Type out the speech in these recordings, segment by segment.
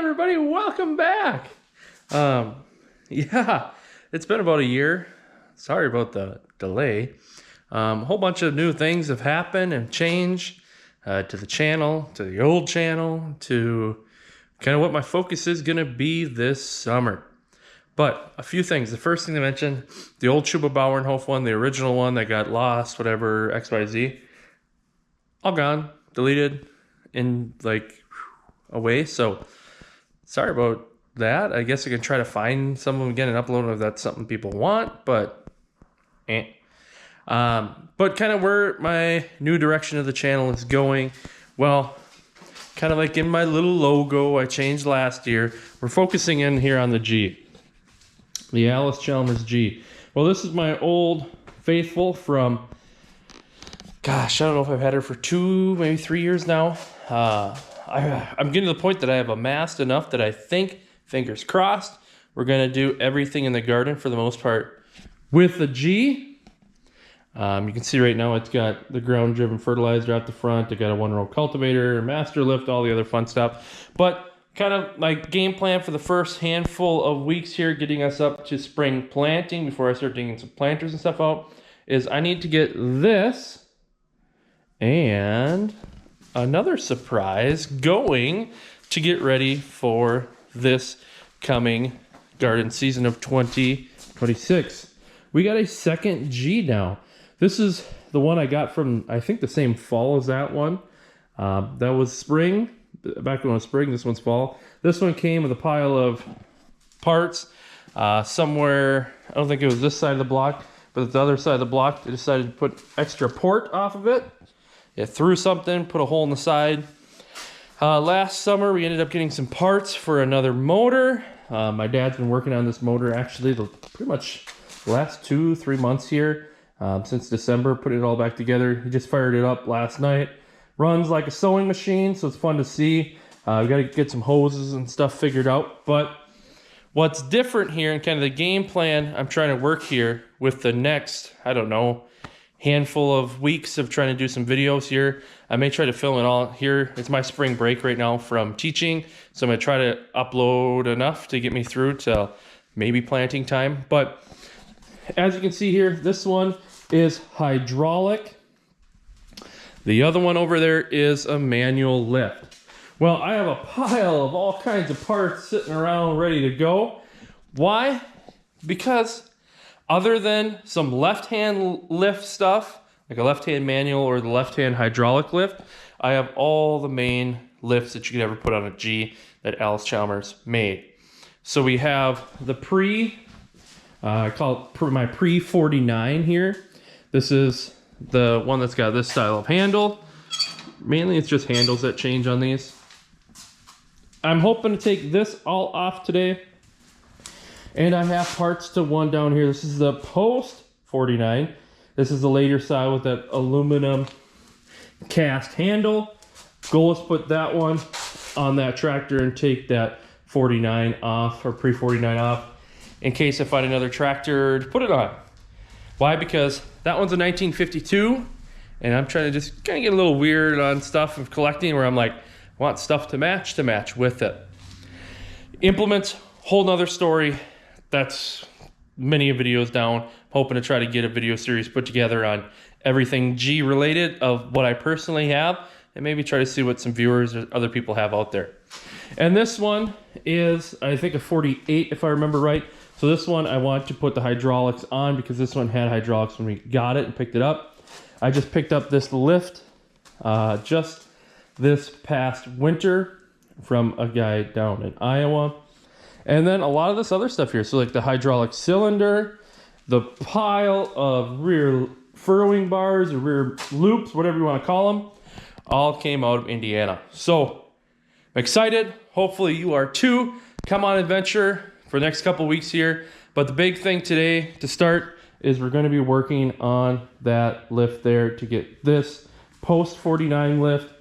everybody, welcome back. Yeah, it's been about a year. Sorry about the delay. A whole bunch of new things have happened and changed to the channel, to the old channel, to kind of what my focus is going to be this summer. But a few things. The first thing to mention, the old Schuba Bauernhof one, the original one that got lost, whatever, XYZ, all gone, deleted, and like away. So sorry about that. I guess I can try to find some of them again and upload them if that's something people want, but but kind of where my new direction of the channel is going, well, kind of like in my little logo I changed last year, we're focusing in here on the G, the Allis Chalmers G. Well, this is my old faithful from, gosh, I don't know if I've had her for 2, maybe 3 years now. I'm getting to the point that I have amassed enough that I think, fingers crossed, we're going to do everything in the garden for the most part with the G. You can see right now it's got the ground-driven fertilizer at the front. It got a one-row cultivator, master lift, all the other fun stuff. But kind of my game plan for the first handful of weeks here, getting us up to spring planting before I start digging some planters and stuff out, is I need to get this and another surprise going to get ready for this coming garden season of 2026. We got a second G now. This is the one I got from, I think, the same fall as that one. That was spring. Back when it was spring, this one's fall. This one came with a pile of parts somewhere. I don't think it was this side of the block, but the other side of the block, they decided to put extra port off of it. It threw something, put a hole in the side. Last summer, we ended up getting some parts for another motor. My dad's been working on this motor actually pretty much the last 2-3 months here, since December, putting it all back together. He just fired it up last night. Runs like a sewing machine, so it's fun to see. We got to get some hoses and stuff figured out. But what's different here and kind of the game plan I'm trying to work here with the next, I don't know, handful of weeks of trying to do some videos here. I may try to film it all here. It's my spring break right now from teaching, so I'm going to try to upload enough to get me through to maybe planting time. But as you can see here, this one is hydraulic. The other one over there is a manual lift. Well, I have a pile of all kinds of parts sitting around ready to go. Why? Because other than some left-hand lift stuff, like a left-hand manual or the left-hand hydraulic lift, I have all the main lifts that you could ever put on a G that Allis Chalmers made. So we have the I call it my pre-49 here. This is the one that's got this style of handle. Mainly it's just handles that change on these. I'm hoping to take this all off today. And I have parts to one down here. This is the post 49. This is the later style with that aluminum cast handle. Goal is put that one on that tractor and take that 49 off, or pre-49 off, in case I find another tractor to put it on. Why? Because that one's a 1952, and I'm trying to just kind of get a little weird on stuff of collecting where I'm like, I want stuff to match with it. Implements, whole nother story. That's many videos down. Hoping to try to get a video series put together on everything G related of what I personally have, and maybe try to see what some viewers or other people have out there. And this one is, I think, a 48 if I remember right. So this one I want to put the hydraulics on because this one had hydraulics when we got it and picked it up. I just picked up this lift just this past winter from a guy down in Iowa. And then a lot of this other stuff here. So like the hydraulic cylinder, the pile of rear furrowing bars or rear loops, whatever you want to call them, all came out of Indiana. So I'm excited. Hopefully you are too. Come on adventure for the next couple weeks here. But the big thing today to start is we're going to be working on that lift there to get this post 49 lift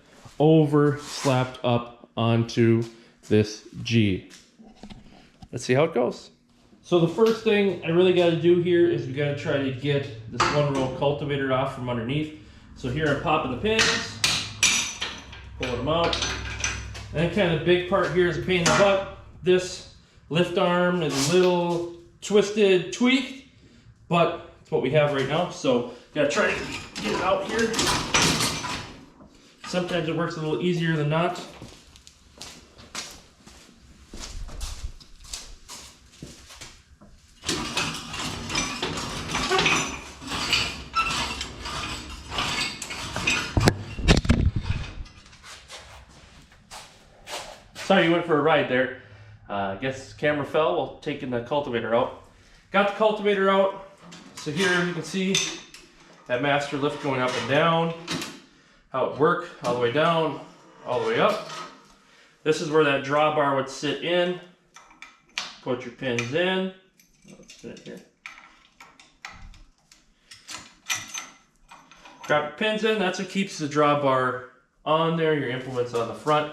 slapped up onto this G. Let's see how it goes. So the first thing I really got to do here is we got to try to get this one row cultivator off from underneath. So here I'm popping the pins, pulling them out, And then kind of the big part here is a pain in the butt. This lift arm is a little twisted, tweaked, but it's what we have right now. So gotta try to get it out here. Sometimes it works a little easier than not. Sorry you went for a ride there. I guess the camera fell while taking the cultivator out. Got the cultivator out. So here you can see that master lift going up and down. How it worked, all the way down, all the way up. This is where that drawbar would sit in. Put your pins in. Let's spin it here. Drop your pins in. That's what keeps the drawbar on there. Your implement's on the front.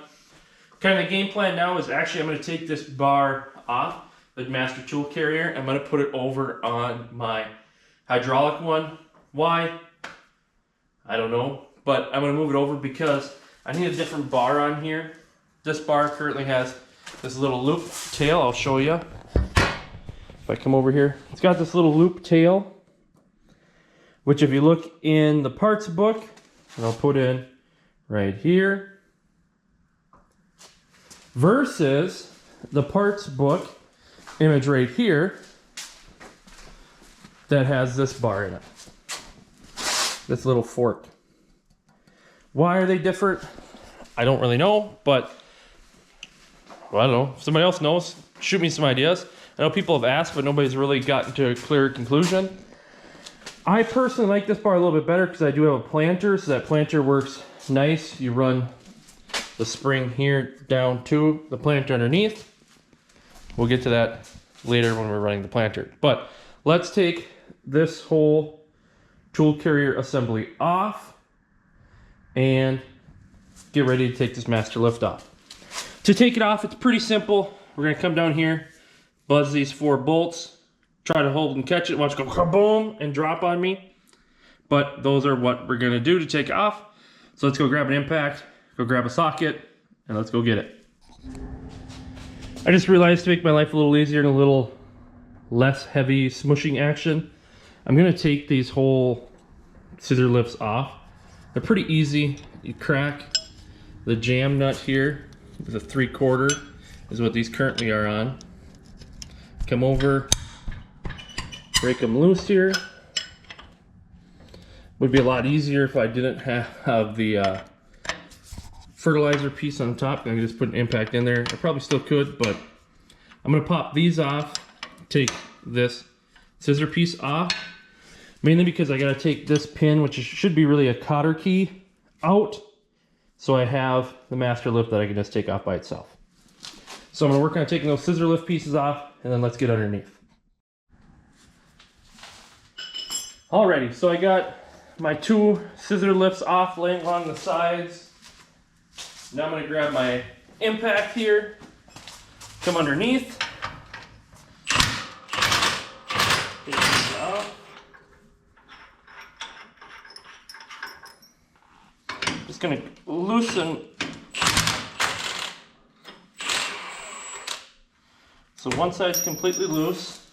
Kind of the game plan now is actually I'm going to take this bar off, the master tool carrier. I'm going to put it over on my hydraulic one. Why? I don't know. But I'm going to move it over because I need a different bar on here. This bar currently has this little loop tail. I'll show you. If I come over here, it's got this little loop tail, which if you look in the parts book, and I'll put in right here, versus the parts book image right here that has this bar in it. This little fork. Why are they different? I don't really know, but well, I don't know. If somebody else knows, shoot me some ideas. I know people have asked, but nobody's really gotten to a clear conclusion. I personally like this bar a little bit better because I do have a planter, so that planter works nice. You run the spring here down to the planter underneath. We'll get to that later when we're running the planter. But let's take this whole tool carrier assembly off and get ready to take this master lift off. To take it off, it's pretty simple. We're gonna come down here, buzz these 4 bolts, try to hold and catch it, watch it go kaboom and drop on me. But those are what we're gonna do to take it off. So let's go grab an impact, go grab a socket, and let's go get it. I just realized to make my life a little easier and a little less heavy smushing action, I'm gonna take these whole scissor lifts off. They're pretty easy. You crack the jam nut here with a 3/4 is what these currently are on. Come over, break them loose here. Would be a lot easier if I didn't have the fertilizer piece on top. I could just put an impact in there. I probably still could, but I'm gonna pop these off, take this scissor piece off, mainly because I gotta take this pin, which should be really a cotter key, out, so I have the master lift that I can just take off by itself. So I'm gonna work on taking those scissor lift pieces off, and then let's get underneath. Alrighty, so I got my 2 scissor lifts off laying along the sides. Now I'm gonna grab my impact here, come underneath, take these off. Just gonna loosen. So one side's completely loose.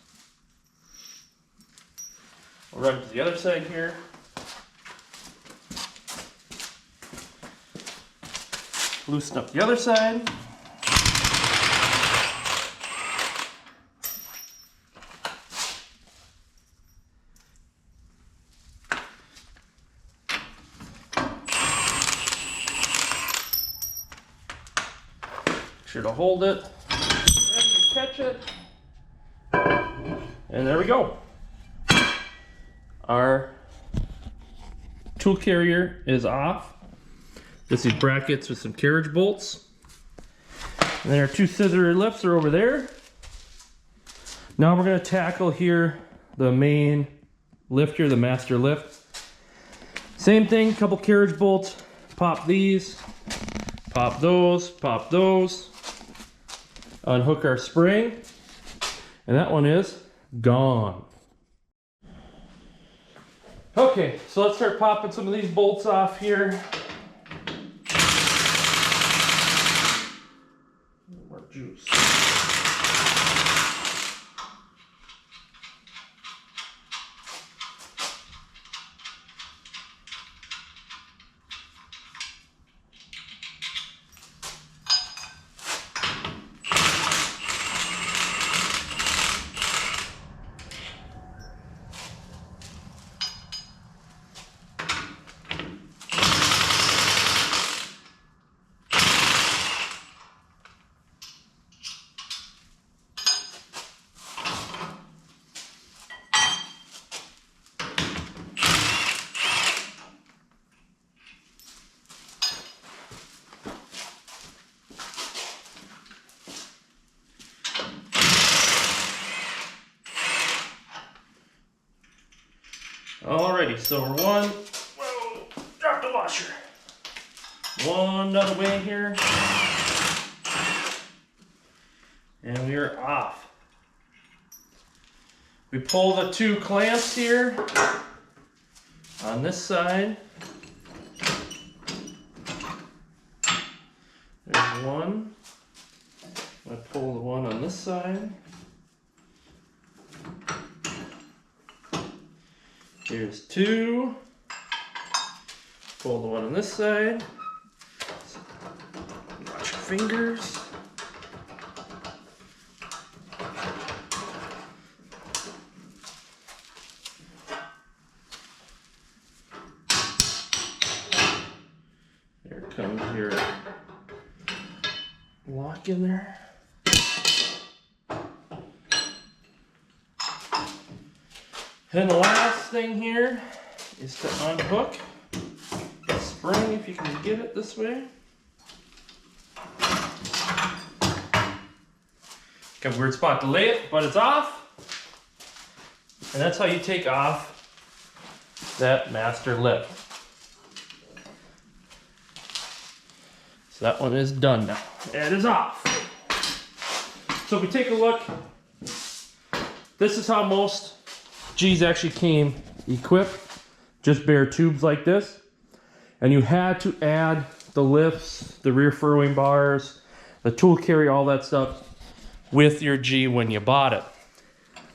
We'll run to the other side here. Loosen up the other side. Make sure to hold it. Catch it. And there we go. Our tool carrier is off. This is brackets with some carriage bolts. And then our 2 scissor lifts are over there. Now we're going to tackle here the main lift here, the master lift. Same thing, couple carriage bolts. Pop these, pop those, pop those. Unhook our spring, and that one is gone. Okay, so let's start popping some of these bolts off here. more juice. Alrighty, so we're whoa, drop the washer. One out of the way here. And we are off. We pull the 2 clamps here on this side. There's one. I pull the one on this side. Here's 2. Pull the one on this side. Watch your fingers. There comes your lock in there. And the last thing here is to unhook the spring, if you can get it this way. Got a weird spot to lay it, but it's off. And that's how you take off that master lift. So that one is done now. It is off. So if we take a look, this is how most G's actually came equipped, just bare tubes like this. And you had to add the lifts, the rear furrowing bars, the tool carry, all that stuff with your G when you bought it.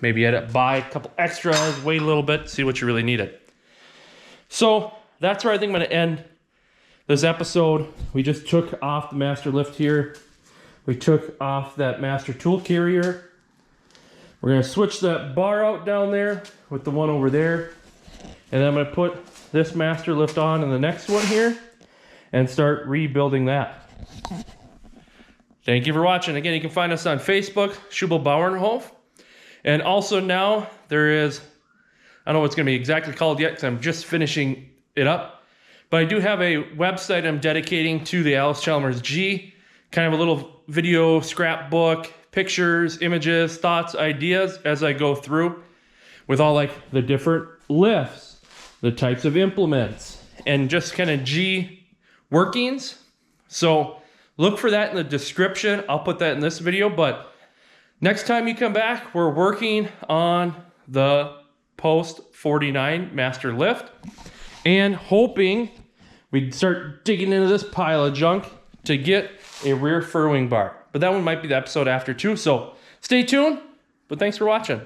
Maybe you had to buy a couple extras, wait a little bit, see what you really needed. So that's where I think I'm gonna end this episode. We just took off the master lift here. We took off that master tool carrier. We're gonna switch that bar out down there with the one over there. And then I'm gonna put this master lift on in the next one here and start rebuilding that. Thank you for watching. Again, you can find us on Facebook, Schubel Bauernhof. And also now there is, I don't know what it's gonna be exactly called yet because I'm just finishing it up. But I do have a website I'm dedicating to the Allis Chalmers G. Kind of a little video scrapbook, pictures, images, thoughts, ideas as I go through with all like the different lifts, the types of implements, and just kind of G workings. So look for that in the description. I'll put that in this video, but next time you come back, we're working on the post 49 master lift and hoping we'd start digging into this pile of junk to get a rear furrowing bar. But that one might be the episode after too, so stay tuned, but thanks for watching.